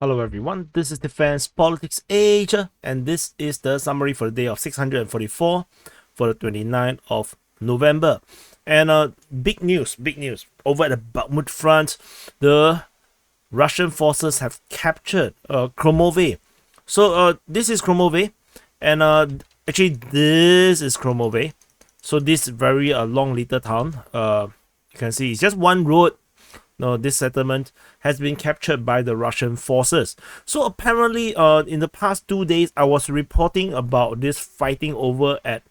Hello everyone, this is Defense Politics Age, and this is the summary for the day of 644 for the 29th of November. And big news, over at the Bakhmut Front, the Russian forces have captured Khromove. So this is Khromove, and actually this is Khromove. So this very long little town, you can see it's just one road. No, this settlement has been captured by the Russian forces. So apparently, in the past 2 days, I was reporting about this fighting over at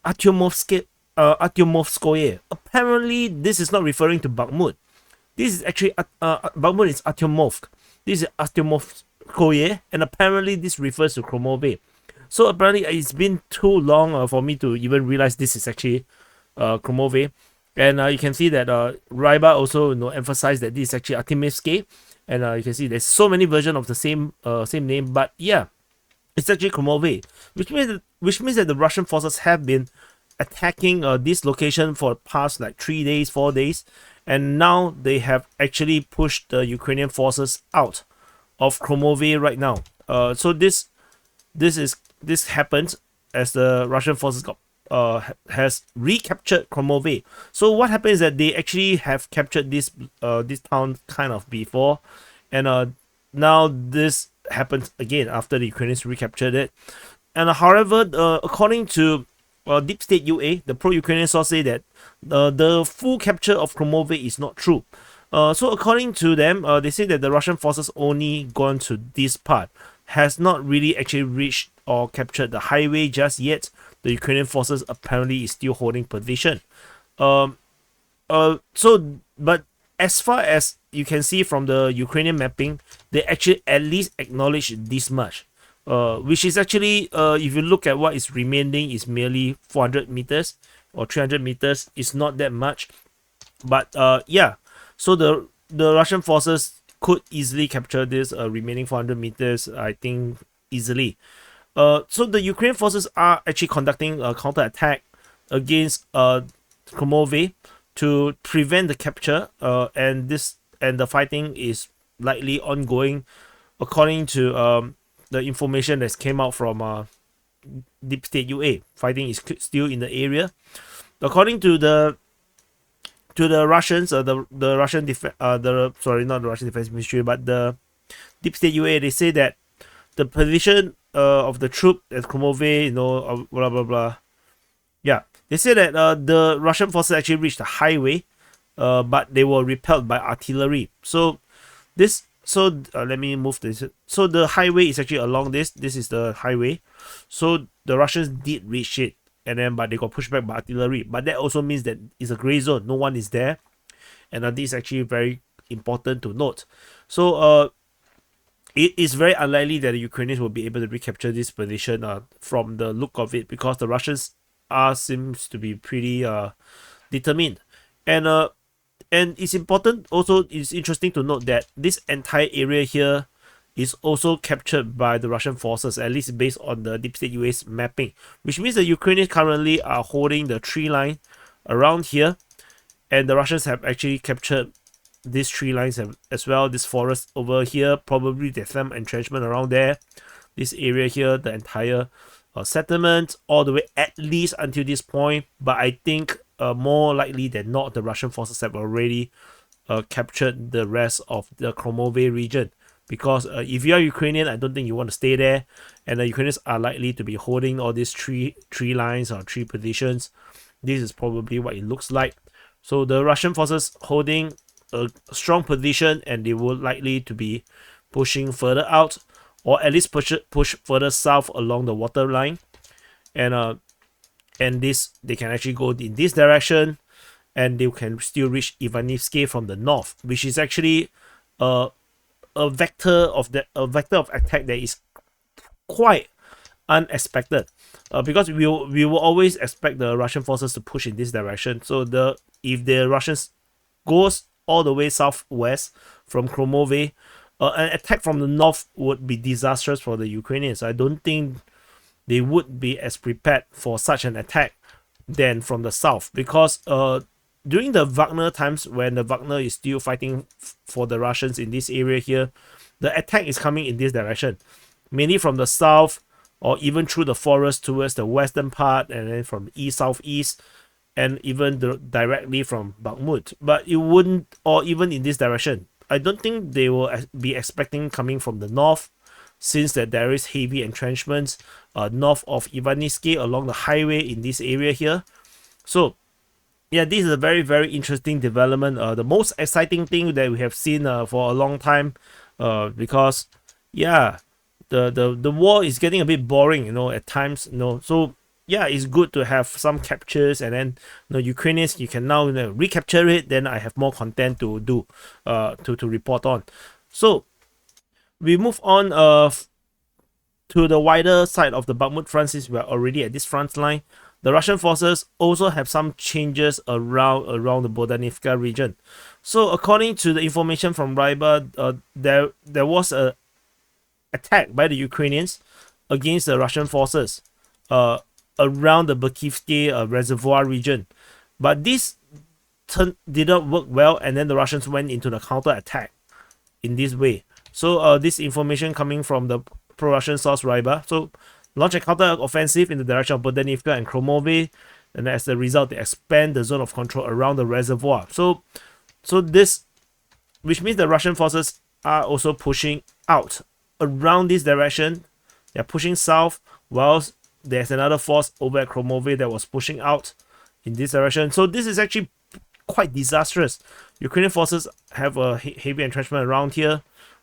Artyomovskoye. Apparently, this is not referring to Bakhmut. This is actually Bakhmut is Artyomovsk. This is Artyomovskoye, and apparently this refers to Khromove. So apparently, it's been too long for me to even realize this is actually Khromove. And you can see that Ryba also emphasized that this is actually Artemivsky, and you can see there's so many versions of the same name, but yeah, it's actually Khromove, which means that the Russian forces have been attacking this location for the past like 3 days, 4 days, and now they have actually pushed the Ukrainian forces out of Khromove right now. So this happened as the Russian forces has recaptured Khromove. So what happened is that they actually have captured this town kind of before, and now this happens again after the Ukrainians recaptured it. And however, according to Deep State UA, the pro-Ukrainian source say that the full capture of Khromove is not true. So according to them, they say that the Russian forces only gone to this part, has not really actually reached or captured the highway just yet. The Ukrainian forces apparently is still holding position. But as far as you can see from the Ukrainian mapping, they actually at least acknowledge this much. Which is actually, if you look at what is remaining, is merely 400 meters or 300 meters. It's not that much. But yeah, so the Russian forces could easily capture this remaining 400 meters, I think, easily. So the Ukrainian forces are actually conducting a counterattack against Khromove to prevent the capture, and the fighting is likely ongoing, according to the information that came out from Deep State UA. Fighting is still in the area, according to the Russians. The Russian not the Russian Defense Ministry, but the Deep State UA. They say that the position of the troop at Khromove, blah blah blah. Yeah, they say that the Russian forces actually reached the highway, but they were repelled by artillery. So let me move this. So the highway is actually along this. This is the highway. So the Russians did reach it, but they got pushed back by artillery. But that also means that it's a gray zone. No one is there, and this is actually very important to note. So it is very unlikely that the Ukrainians will be able to recapture this position from the look of it, because the Russians seems to be pretty determined. And it's important also, it's interesting to note that this entire area here is also captured by the Russian forces, at least based on the Deep State UA's mapping, which means the Ukrainians currently are holding the tree line around here, and the Russians have actually captured these tree lines as well. This forest over here, probably there's some entrenchment around there. This area here, the entire settlement, all the way at least until this point. But I think more likely than not, the Russian forces have already captured the rest of the Khromove region. Because if you are Ukrainian, I don't think you want to stay there, and the Ukrainians are likely to be holding all these tree lines or tree positions. This is probably what it looks like. So the Russian forces holding a strong position, and they will likely to be pushing further out, or at least push further south along the water line, and this, they can actually go in this direction, and they can still reach Ivanivsky from the north, which is actually a vector of attack that is quite unexpected, because we will always expect the Russian forces to push in this direction. So if the Russians goes all the way southwest from Khromove, an attack from the north would be disastrous for the Ukrainians. I don't think they would be as prepared for such an attack than from the south, because during the Wagner times, when the Wagner is still fighting for the Russians in this area here, the attack is coming in this direction, mainly from the south or even through the forest towards the western part, and then from the east southeast, and even directly from Bakhmut. But it wouldn't, or even in this direction, I don't think they will be expecting coming from the north, since that there is heavy entrenchments north of Ivanytsky along the highway in this area here. So yeah, this is a very, very interesting development. The most exciting thing that we have seen for a long time, because yeah, the war is getting a bit boring, you know, at times, you know. So yeah, it's good to have some captures, and then, you know, Ukrainians, you can now, you know, recapture it. Then I have more content to do, to report on. So we move on to the wider side of the Bakhmut front, since we are already at this front line. The Russian forces also have some changes around the Bogdanivka region. So according to the information from Ryba, there was a attack by the Ukrainians against the Russian forces around the Bakhivsky reservoir region, but this did not work well, and then the Russians went into the counter attack in this way. So this information coming from the pro-Russian source Ryba. So launch a counter-offensive in the direction of Bogdanivka and Khromovo, and as a result, they expand the zone of control around the reservoir. So this, which means the Russian forces are also pushing out around this direction. They're pushing south, whilst there's another force over at Khromovo that was pushing out in this direction. So this is actually quite disastrous. Ukrainian forces have a heavy entrenchment around here.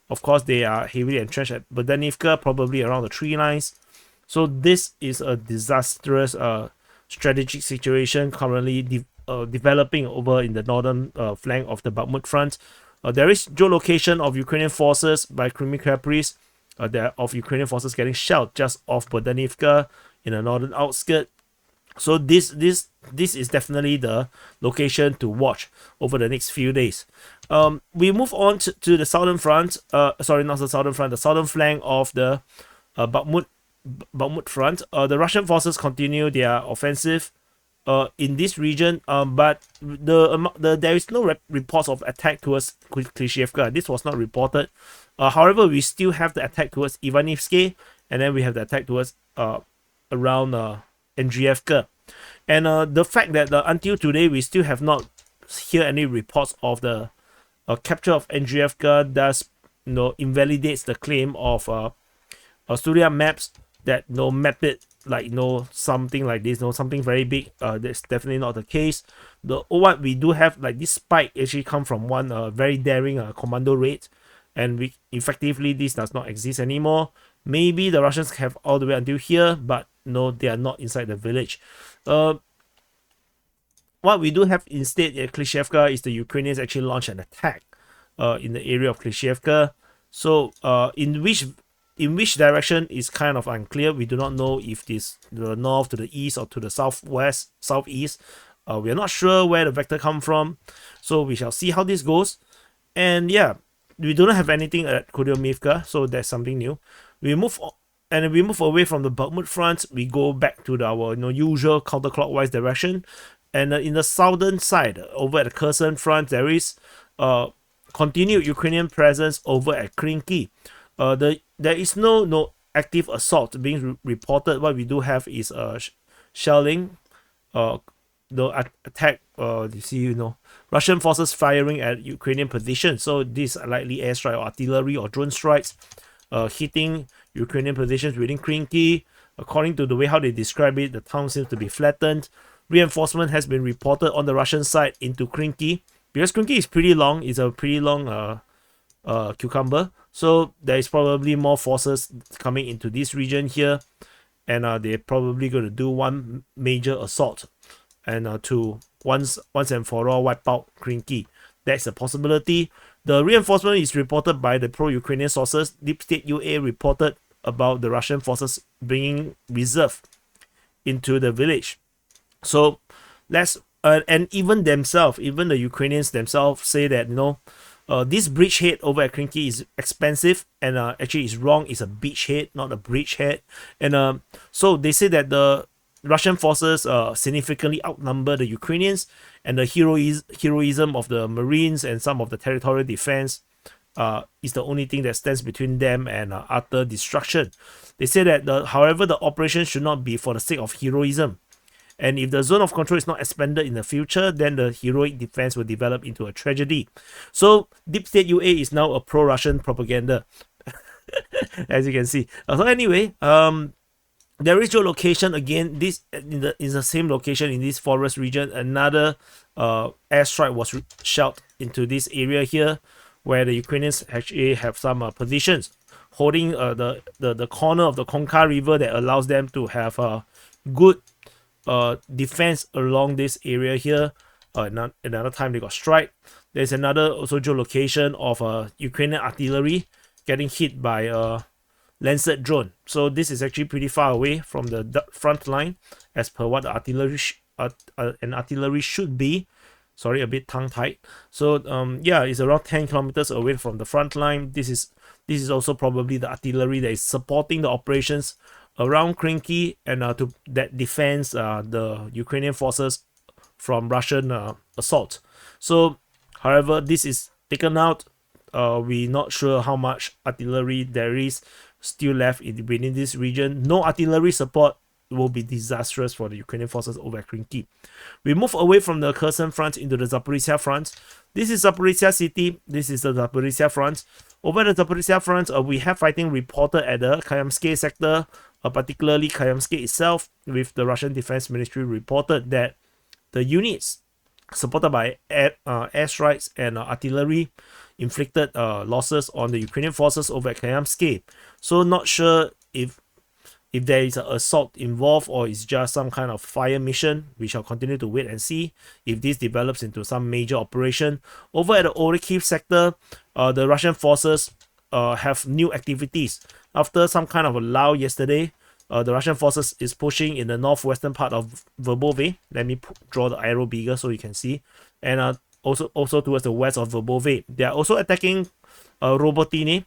Of course, they are heavily entrenched at Bogdanivka, probably around the tree lines. So this is a disastrous strategic situation currently developing over in the northern flank of the Bakhmut front. There is geolocation of Ukrainian forces by Kreminna of Ukrainian forces getting shelled just off Bogdanivka in the northern outskirts. So this is definitely the location to watch over the next few days. We move on to the southern front. Sorry, not the southern front, the southern flank of the Bakhmut front. The Russian forces continue their offensive in this region, but there is no reports of attack towards Klishchiivka. This was not reported. However, we still have the attack towards Ivanytsky, and then we have the attack towards around Avdiivka. And the fact that until today we still have not heard any reports of the capture of Avdiivka does, you know, invalidates the claim of Studia maps that, you know, map it like, you know, something like this, you know, something very big. That's definitely not the case. What we do have, like, this spike actually come from one very daring commando raid, and we effectively this does not exist anymore. Maybe the Russians have all the way until here, but no, they are not inside the village. What we do have instead at Klishchiivka is the Ukrainians actually launch an attack in the area of Klishchiivka. So in which direction is kind of unclear. We do not know if this the north, to the east, or to the southwest, southeast. We are not sure where the vector come from. So we shall see how this goes. And yeah, we do not have anything at Kurdyomivka, so that's something new. We move away from the Bakhmut front. We go back to our usual counterclockwise direction. And in the southern side, over at the Kherson Front, there is continued Ukrainian presence over at Krinky. There is no active assault being reported. What we do have is shelling, the attack. You see, Russian forces firing at Ukrainian positions. So these are likely airstrike, or artillery, or drone strikes, hitting Ukrainian positions within Krinky. According to the way how they describe it, the town seems to be flattened. Reinforcement has been reported on the Russian side into Krinky, because Krinky is pretty long. It's a pretty long cucumber. So there is probably more forces coming into this region here, and they're probably going to do one major assault, and to once and for all wipe out Krinky. That's a possibility. The reinforcement is reported by the pro-Ukrainian sources. Deep State UA reported about the Russian forces bringing reserve into the village. So let's and even the Ukrainians themselves say that this bridgehead over at Krinky is expensive, and actually it's wrong. It's a beachhead, not a bridgehead. And so they say that the Russian forces significantly outnumber the Ukrainians, and the heroism of the Marines and some of the territorial defense is the only thing that stands between them and utter destruction. They say that, however, the operation should not be for the sake of heroism. And if the zone of control is not expanded in the future, then the heroic defense will develop into a tragedy. So Deep State UA is now a pro-Russian propaganda, as you can see. So anyway, there is geolocation again. This is the same location in this forest region. Another airstrike was shot into this area here, where the Ukrainians actually have some positions holding the corner of the Konka River that allows them to have a good defense along this area here. Another time they got strike. There's another also geolocation of Ukrainian artillery getting hit by a Lancet drone. So this is actually pretty far away from the front line, as per what the artillery should be. Sorry, a bit tongue-tied. So yeah, it's around 10 kilometers away from the front line. This is also probably the artillery that is supporting the operations around Krinky and that defends the Ukrainian forces from Russian assault. So, however, this is taken out. We're not sure how much artillery there is still left within this region. No artillery support will be disastrous for the Ukrainian forces over at Krinky. We move away from the Kherson Front into the Zaporizhzhia Front. This is Zaporizhzhia city. This is the Zaporizhzhia Front. Over the Zaporizhzhia Front, we have fighting reported at the Kayamsky sector, particularly Kayamsky itself, with the Russian Defense Ministry reported that the units supported by airstrikes and artillery inflicted losses on the Ukrainian forces over at Kayamsky. So not sure if there is an assault involved or it's just some kind of fire mission. We shall continue to wait and see if this develops into some major operation. Over at the Orikhiv sector, the Russian forces have new activities. After some kind of a lull yesterday, the Russian forces is pushing in the northwestern part of Verbove. Let me draw the arrow bigger so you can see. And also towards the west of Verbove. They are also attacking Robotine,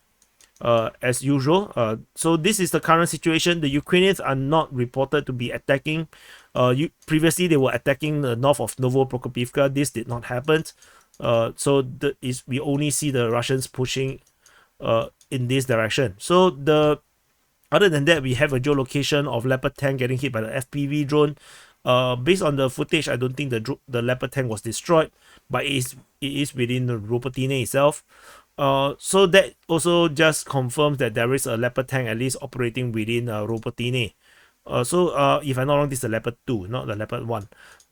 as usual. So this is the current situation. The Ukrainians are not reported to be attacking. Previously, they were attacking the north of Novoprokopivka. This did not happen. So we only see the Russians pushing in this direction. So other than that, we have a geolocation of Leopard tank getting hit by the FPV drone. Based on the footage, I don't think the Leopard tank was destroyed, but it is within the Robotine itself. So that also just confirms that there is a Leopard tank at least operating within Robotine. So if I'm not wrong, this is the Leopard 2, not the Leopard 1.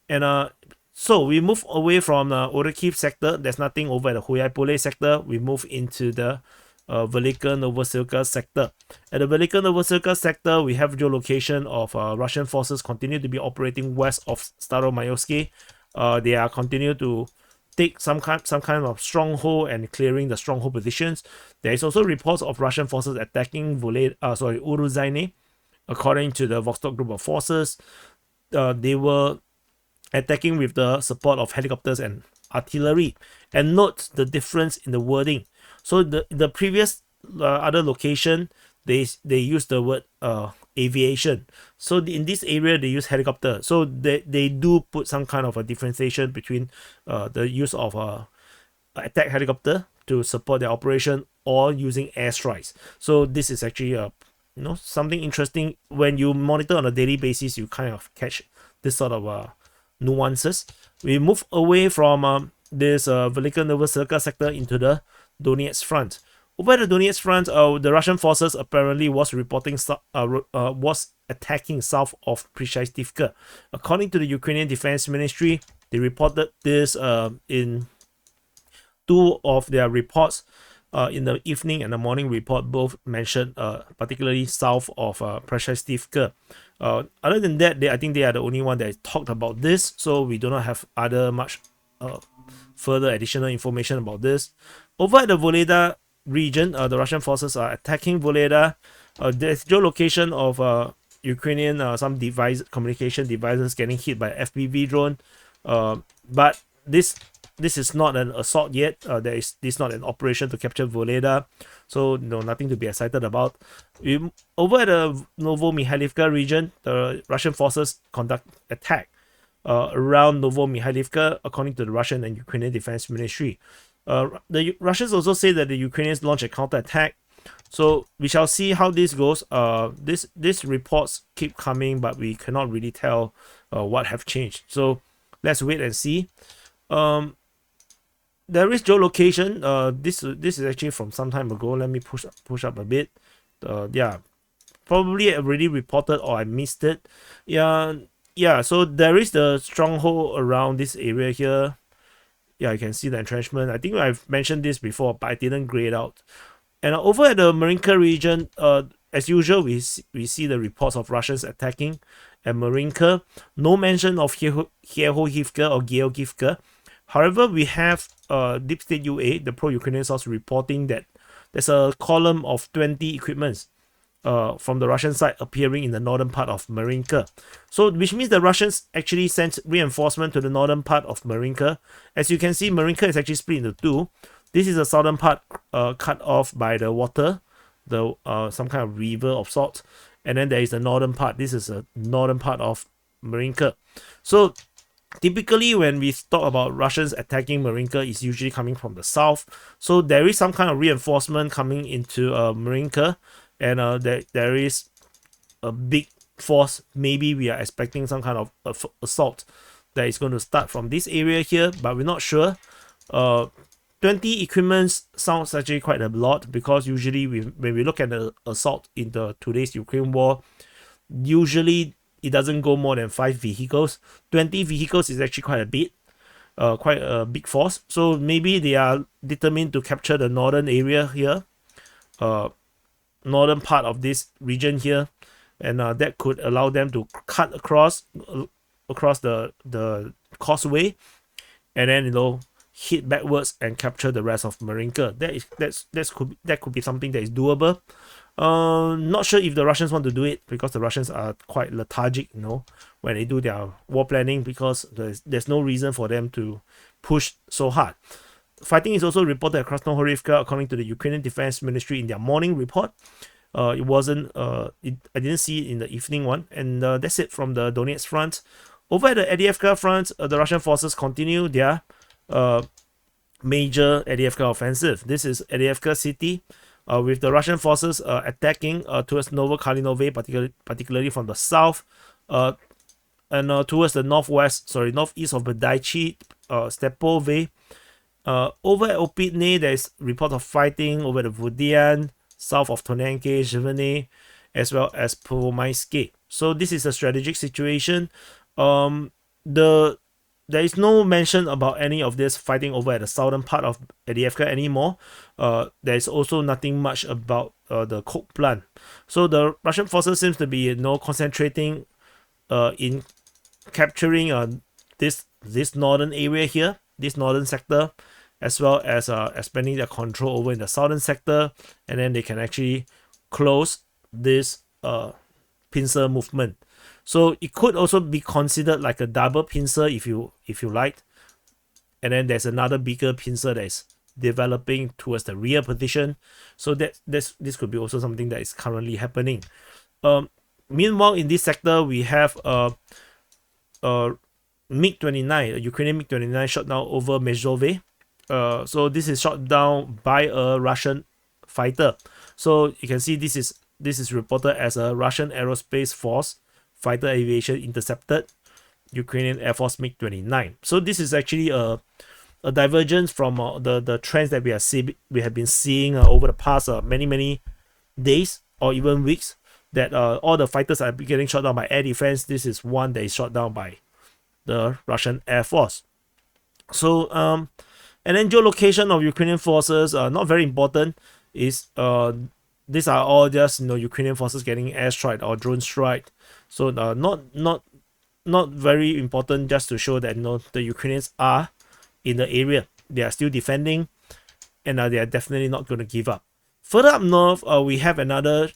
And so we move away from the Orikhiv sector. There's nothing over at the Huyaipole sector. We move into the Velika Novosilka sector. At the Velika Novosilka sector, we have geolocation of Russian forces continue to be operating west of Staromayorsky. They are continue to take some kind of stronghold and clearing the stronghold positions. There is also reports of Russian forces attacking Uruzhaine. According to the Vostok group of forces, they were attacking with the support of helicopters and artillery. And note the difference in the wording. So the previous other location, they use the word aviation. So in this area, they use helicopter. So they do put some kind of a differentiation between the use of attack helicopter to support their operation or using airstrikes. So this is actually something interesting. When you monitor on a daily basis, you kind of catch this sort of nuances. We move away from this Velika Novosilka sector into the Donetsk Front. Over the Donetsk Front, the Russian forces apparently was attacking south of Prishestivka. According to the Ukrainian Defense Ministry, they reported this in two of their reports. In the evening and the morning report, both mentioned particularly south of Prishestivka. Other than that, I think they are the only one that talked about this, so we do not have much further additional information about this. Over at the Voleda region, the Russian forces are attacking Voleda. There's geolocation of Ukrainian some communication devices getting hit by FPV drone. But this this is not an assault yet. This is not an operation to capture Voleda, so no, nothing to be excited about. Over at the Novo-Mikhailivka region, the Russian forces conduct attack around Novo-Mikhailivka, according to the Russian and Ukrainian Defense Ministry. The Russians also say that the Ukrainians launched a counterattack. So we shall see how this goes. These reports keep coming, but we cannot really tell what have changed. So let's wait and see. There is geolocation. This is actually from some time ago. Let me push up a bit. Yeah, probably already reported or I missed it. Yeah. So there is the stronghold around this area here. Yeah, you can see the entrenchment. I think I've mentioned this before, but I didn't grade out. And over at the Marinka region, as usual, we see the reports of Russians attacking at Marinka. No mention of Kherhovivka or Georgivka. However, we have Deep State UA, the pro-Ukrainian source, reporting that there's a column of 20 equipments from the Russian side appearing in the northern part of Marinka. So, which means the Russians actually sent reinforcement to the northern part of Marinka. As you can see, Marinka is actually split into two. This is the southern part cut off by the water, some kind of river of sorts. And then there is the northern part. This is the northern part of Marinka. So typically when we talk about Russians attacking Marinka, it's usually coming from the south. So there is some kind of reinforcement coming into Marinka. And there is a big force. Maybe we are expecting some kind of assault that is going to start from this area here, but we're not sure. 20 equipments sounds actually quite a lot, because usually when we look at the assault in today's Ukraine war, usually it doesn't go more than 5 vehicles. 20 vehicles is actually quite a bit, quite a big force. So maybe they are determined to capture the northern area here, northern part of this region here, and that could allow them to cut across the causeway, and then hit backwards and capture the rest of Marinka. That could be something that is doable. Not sure if the Russians want to do it, because the Russians are quite lethargic, when they do their war planning, because there's no reason for them to push so hard. Fighting is also reported across Krasnohorivka, according to the Ukrainian Defense Ministry in their morning report. It wasn't. I didn't see it in the evening one, and that's it from the Donetsk Front. Over at the Avdiivka Front, the Russian forces continue their major Avdiivka offensive. This is Avdiivka city, with the Russian forces attacking towards Novokalinove, particularly from the south, and towards the northeast of Bedaichi, Stepove. Over at Opitne, there's report of fighting over the Vodian, south of Tonenke, Zhivane, as well as Prvomaiske. So this is a strategic situation. There is no mention about any of this fighting over at the southern part of Avdiivka anymore. There is also nothing much about the coke plant. So the Russian forces seems to be concentrating in capturing this northern area here, this northern sector, as well as expanding their control over in the southern sector, and then they can actually close this pincer movement. So it could also be considered like a double pincer if you like. And then there's another bigger pincer that is developing towards the rear position. So this could be also something that is currently happening. Meanwhile, in this sector, we have MiG-29, a Ukrainian MiG-29 shot down over Mezhove. So this is shot down by a Russian fighter. So you can see this is reported as a Russian Aerospace Force fighter aviation intercepted Ukrainian Air Force MiG-29. So this is actually a divergence from the trends that we have been seeing over the past many days or even weeks, that all the fighters are getting shot down by air defense. This is one that is shot down by the Russian Air Force. So and then geolocation of Ukrainian forces, not very important, is these are all just Ukrainian forces getting airstrike or drone strike. So not very important, just to show that the Ukrainians are in the area. They are still defending, and they are definitely not going to give up. Further up north, we have another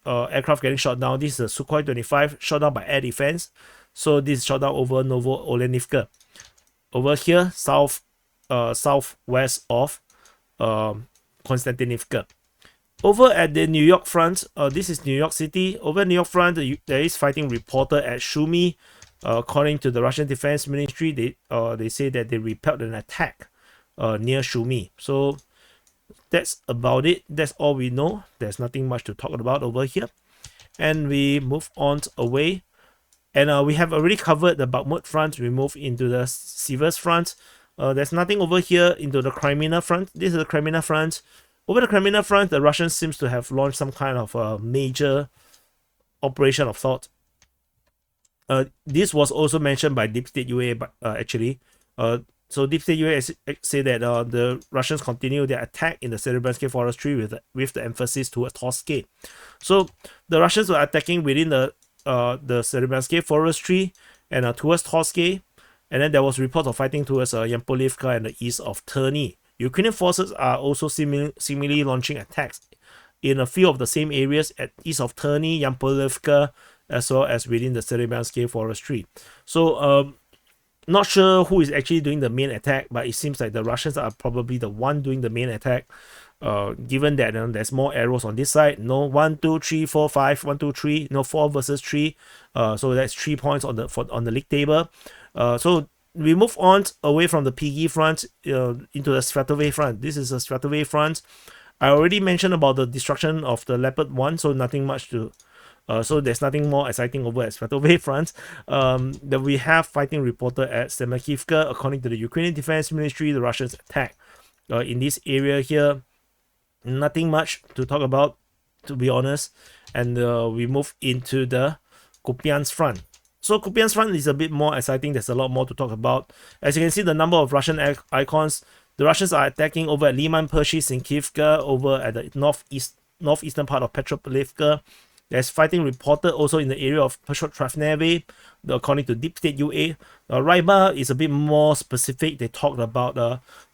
aircraft getting shot down. This is a Sukhoi 25 shot down by air defense. So this is shot down over Novo Olenivka. Over here, south southwest of Konstantinivka. Over at the New York front, this is New York City. Over New York front, there is fighting reported at Sumy. According to the Russian Defense Ministry, they say that they repelled an attack near Sumy. So that's about it. That's all we know. There's nothing much to talk about over here. And we move on away. And we have already covered the Bakhmut Front. We move into the Svatove Front. There's nothing over here into the Kreminna Front. This is the Kreminna Front. Over the Kreminna Front, the Russians seems to have launched some kind of a major operation of thought. This was also mentioned by Deep State UA, but actually. So Deep State UA say that the Russians continue their attack in the Serebrentsky Forestry with the emphasis towards Torske. So the Russians were attacking within the Serebrentsky Forestry and towards Torske. And then there was reports of fighting towards Yampolivka and the east of Terny. Ukrainian forces are also similarly launching attacks in a few of the same areas at east of Terny, Yampolivka, as well as within the Serebrentsky Forestry. So, not sure who is actually doing the main attack, but it seems like the Russians are probably the one doing the main attack. Given that there's more arrows on this side. No, 1, 2, 3, 4, 5, 1, 2, 3. No, 4 versus 3. So that's 3 points on the league table. So we move on away from the PG front into the Svatove front. This is a Svatove front. I already mentioned about the destruction of the Leopard 1, so nothing much to. So there's nothing more exciting over at Svatove front. That we have fighting reported at Semakivka. According to the Ukrainian Defense Ministry, the Russians attack in this area here. Nothing much to talk about, to be honest. And we move into the Kupyansk Front. So Kupyansk Front is a bit more exciting. There's a lot more to talk about. As you can see, the number of Russian icons. The Russians are attacking over at Liman Pershi, Sinkivka, over at the northeastern part of Petropolivka. There's fighting reported also in the area of Petrotravneve, according to Deep State UA. Ryba is a bit more specific. They talked about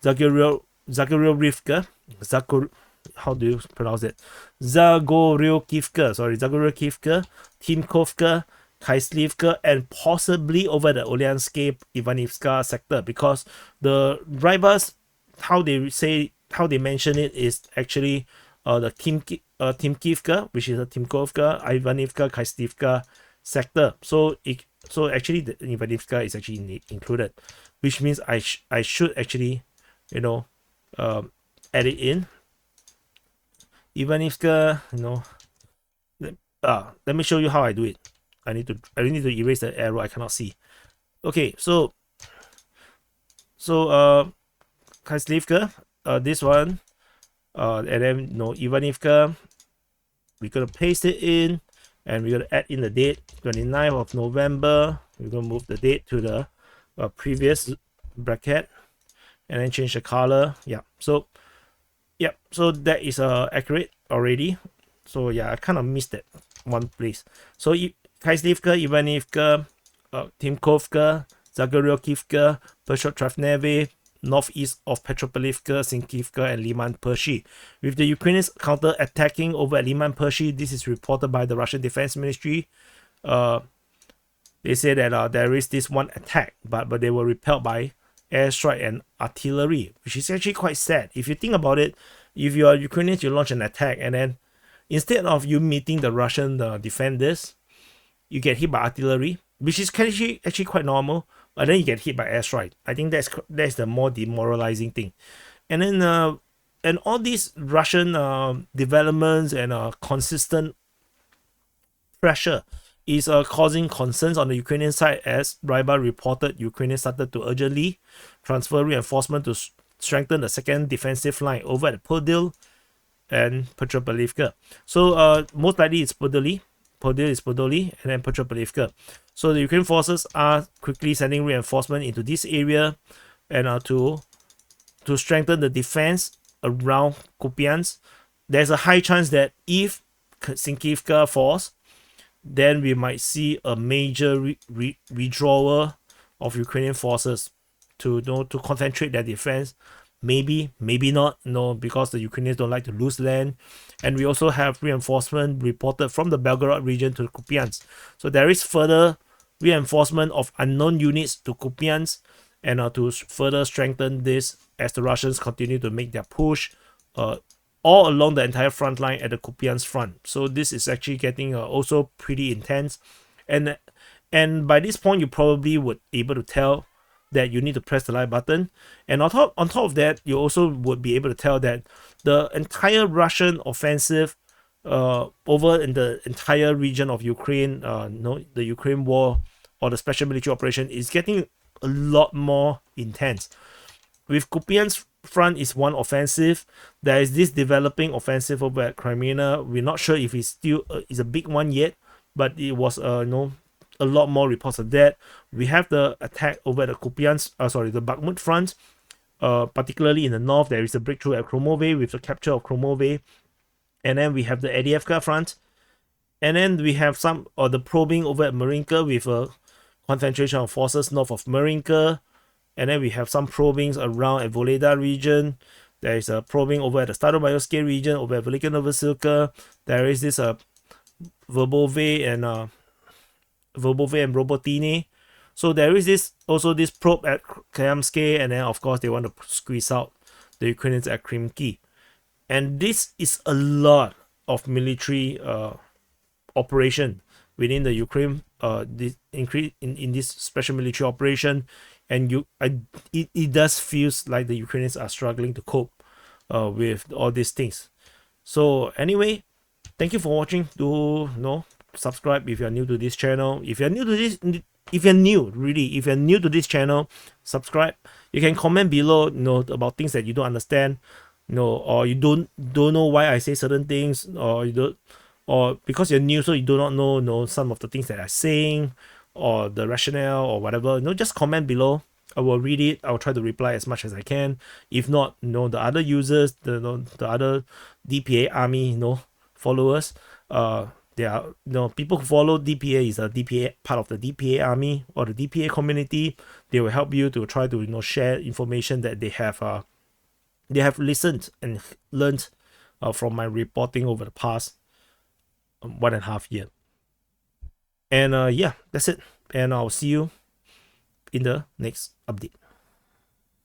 Zagoryivka. How do you pronounce it? Zagoryivka, Timkovka, Kaislivka, and possibly over the Olyansky Ivanivska sector, because the Rybas, how they mention it is actually the Timkivka, which is the Timkovka, Ivanivka, Kaislivka sector. So actually the Ivanivka is actually included, which means I should actually add it in. Ivanivka, let me show you how I do it. I need to erase the arrow. I cannot see. Okay, so Kaislivka, this one, and then Ivanivka, we're gonna paste it in, and we're gonna add in the date, 29th of November. We're gonna move the date to the previous bracket, and then change the color. Yeah, so that is accurate already. So yeah, I kind of missed that one place. So Kaislivka, Ivanivka, Timkovka, Zagoryivka, Petrotravneve, northeast of Petropolivka, Sinkivka, and Liman Pershi. With the Ukrainians counter-attacking over at Liman Pershi, this is reported by the Russian Defense Ministry. They say that there is this one attack, but they were repelled by airstrike and artillery, which is actually quite sad. If you think about it, if you are Ukrainians, you launch an attack, and then instead of you meeting the Russian defenders, you get hit by artillery, which is actually quite normal, but then you get hit by airstrike. I think that's the more demoralizing thing. And then and all these Russian developments and consistent pressure is causing concerns on the Ukrainian side, as Ryba reported Ukraine started to urgently transfer reinforcement to strengthen the second defensive line over at Podil and Petropolivka. So most likely it's Podil is Podoli, and then Petropolivka. So the Ukrainian forces are quickly sending reinforcement into this area and to strengthen the defense around Kupyansk. There's a high chance that if Sinkivka falls, then we might see a major withdrawal of Ukrainian forces to concentrate their defense. Maybe not, because the Ukrainians don't like to lose land. And we also have reinforcement reported from the Belgorod region to Kupyansk. So there is further reinforcement of unknown units to Kupyansk. and to further strengthen this as the Russians continue to make their push all along the entire front line at the Kupyansk Front. So this is actually getting also pretty intense, and by this point you probably would able to tell that you need to press the like button, and on top of that, you also would be able to tell that the entire Russian offensive over in the entire region of Ukraine, the Ukraine war or the special military operation is getting a lot more intense. With Kupyansk Front is one offensive. There is this developing offensive over at Kreminna. We're not sure if it's still is a big one yet, but it was a lot more reports of that. We have the attack over the the Bakhmut Front. Particularly in the north, there is a breakthrough at Khromove with the capture of Khromove, and then we have the Avdiivka Front, and then we have the probing over at Marinka with a concentration of forces north of Marinka. And then we have some probings around at Voleda region. There is a probing over at the Starobielske region, over at Velika Novosilka. There is this Verbove and Robotine. So there is this probe at Kryamske, and then of course they want to squeeze out the Ukrainians at Krimki. And this is a lot of military operation within the Ukraine. This increase in this special military operation. And it does feels like the Ukrainians are struggling to cope with all these things. So anyway, thank you for watching. Do subscribe if you're new to this channel. If you're new to this channel, subscribe. You can comment below, about things that you don't understand, or you don't know why I say certain things, or because you're new, so you do not know some of the things that I'm saying, or the rationale or whatever. Just comment below. I will read it. I will try to reply as much as I can. If not, the other users, the other DPA army, followers, there are people who follow DPA is a DPA part of the DPA army or the DPA community. They will help you to try to share information that they have listened and learned from my reporting over the past 1.5 years. And yeah, that's it. And I'll see you in the next update.